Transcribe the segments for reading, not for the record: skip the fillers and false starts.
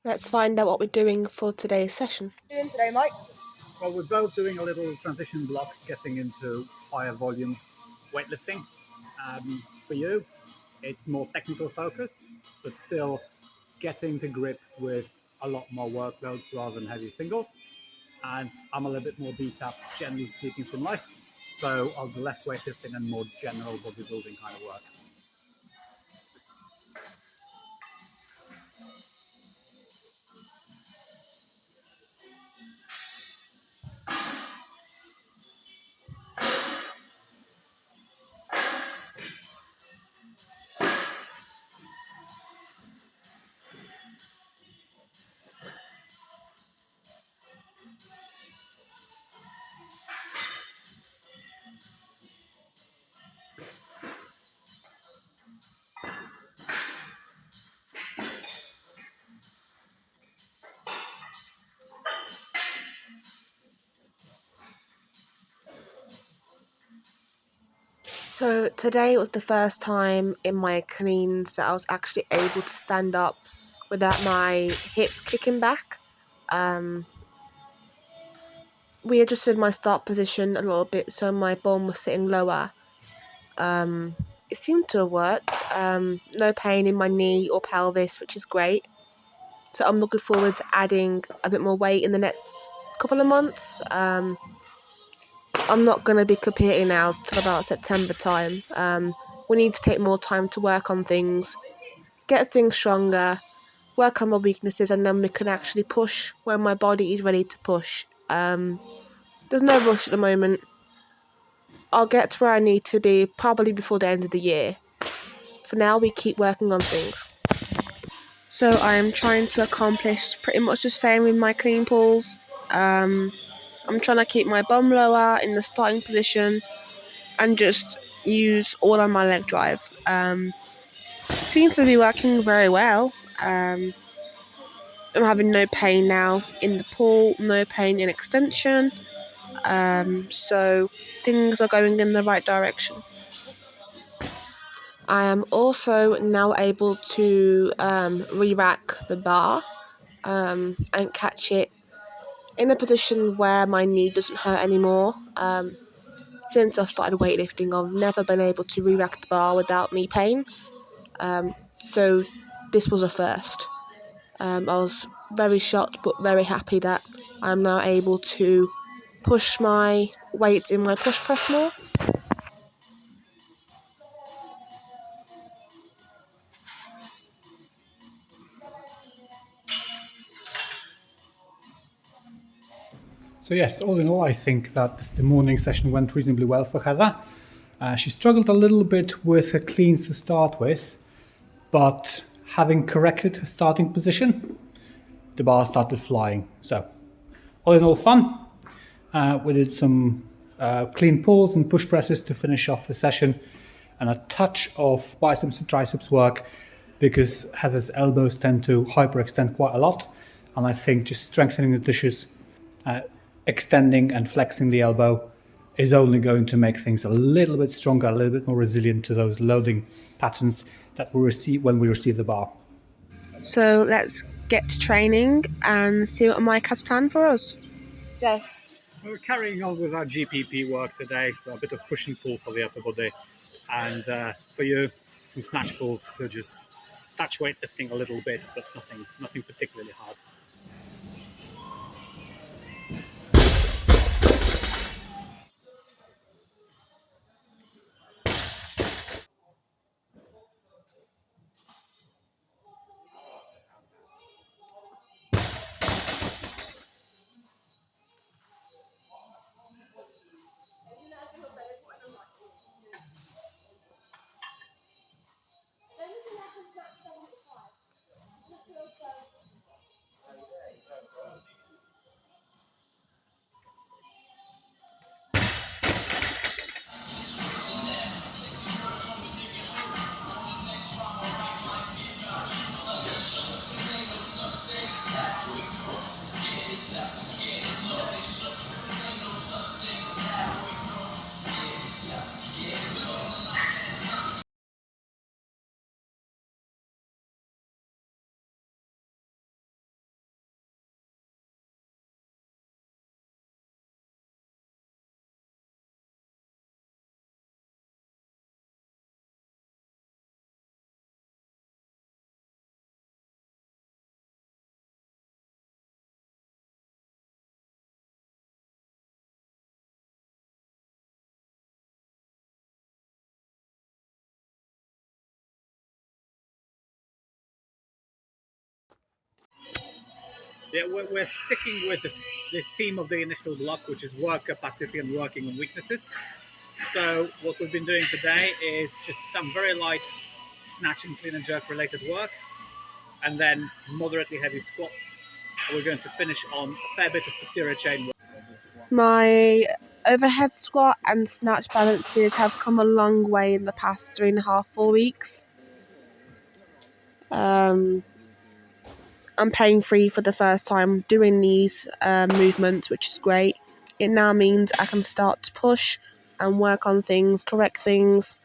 Let's find out what we're doing for today's session. What are you doing today, Mike? Well, we're both doing a little transition block, getting into higher volume weightlifting. For you, it's more technical focus, but still getting to grips with a lot more workload rather than heavy singles. And I'm a little bit more beat up, generally speaking, from life. So I'll do less weightlifting and more general bodybuilding kind of work. So today was the first time in my cleans that I was actually able to stand up without my hips kicking back. We adjusted my start position a little bit so my bum was sitting lower. It seemed to have worked. No pain in my knee or pelvis, which is great. So I'm looking forward to adding a bit more weight in the next couple of months. I'm not going to be competing now till about September time. We need to take more time to work on things, get things stronger, work on my weaknesses, and then we can actually push when my body is ready to push. There's no rush at the moment. I'll get to where I need to be probably before the end of the year. For now, we keep working on things. So I am trying to accomplish pretty much the same with my clean pulls. I'm trying to keep my bum lower in the starting position and just use all of my leg drive. Seems to be working very well. I'm having no pain now in the pull, no pain in extension. So things are going in the right direction. I am also now able to re-rack the bar and catch it in a position where my knee doesn't hurt anymore. Since I've started weightlifting, I've never been able to re-rack the bar without knee pain. So this was a first. I was very shocked but very happy that I'm now able to push my weights in my push press more. So yes, all in all, I think that the morning session went reasonably well for Heather. She struggled a little bit with her cleans to start with, but having corrected her starting position, the bar started flying. So all in all, fun. We did some clean pulls and push presses to finish off the session, and a touch of biceps and triceps work because Heather's elbows tend to hyperextend quite a lot, and I think just strengthening the tissues, extending and flexing the elbow is only going to make things a little bit stronger, a little bit more resilient to those loading patterns that we receive when we receive the bar. So let's get to training and see what Mike has planned for us today. We're carrying on with our GPP work today, so a bit of push and pull for the upper body, and for you, some snatch pulls to just touch weightlifting a little bit, but nothing particularly hard. Yeah, we're sticking with the theme of the initial block, which is work capacity and working on weaknesses. So what we've been doing today is just some very light snatch and clean and jerk related work, and then moderately heavy squats. We're going to finish on a fair bit of posterior chain work. My overhead squat and snatch balances have come a long way in the past 3.5, 4 weeks. I'm pain free for the first time doing these movements, which is great. It now means I can start to push and work on things, correct things,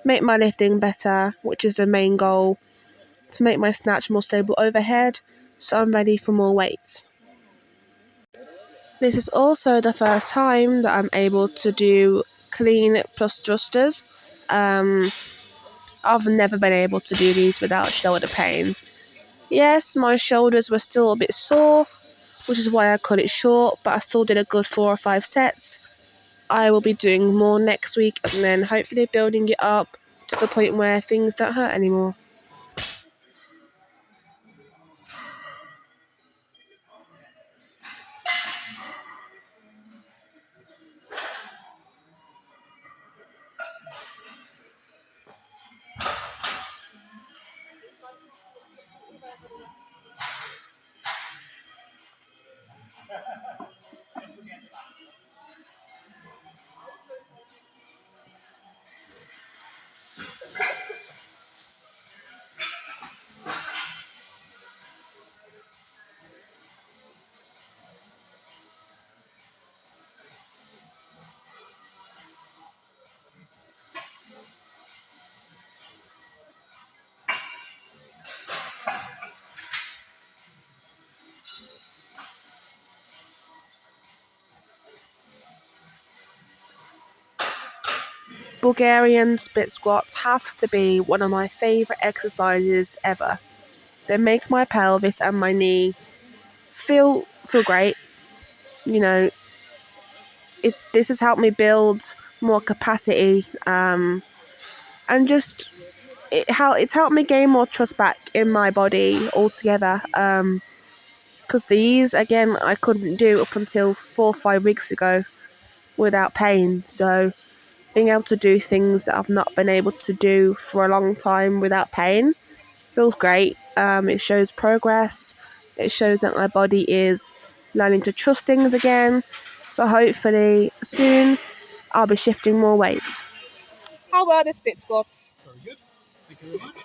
make my lifting better, which is the main goal, to make my snatch more stable overhead, so I'm ready for more weights. This is also the first time that I'm able to do clean plus thrusters. I've never been able to do these without shoulder pain. Yes, my shoulders were still a bit sore, which is why I cut it short, but I still did a good 4 or 5 sets. I will be doing more next week and then hopefully building it up to the point where things don't hurt anymore. Bulgarian split squats have to be one of my favourite exercises ever. They make my pelvis and my knee feel great. You know, this has helped me build more capacity, and just it's helped me gain more trust back in my body altogether. Because these again I couldn't do up until 4 or 5 weeks ago without pain. So being able to do things that I've not been able to do for a long time without pain feels great. It shows progress. It shows that my body is learning to trust things again. So hopefully soon I'll be shifting more weights. How were the split squats? Very good. Thank you very much.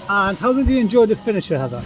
And how did you enjoy the finisher, Heather?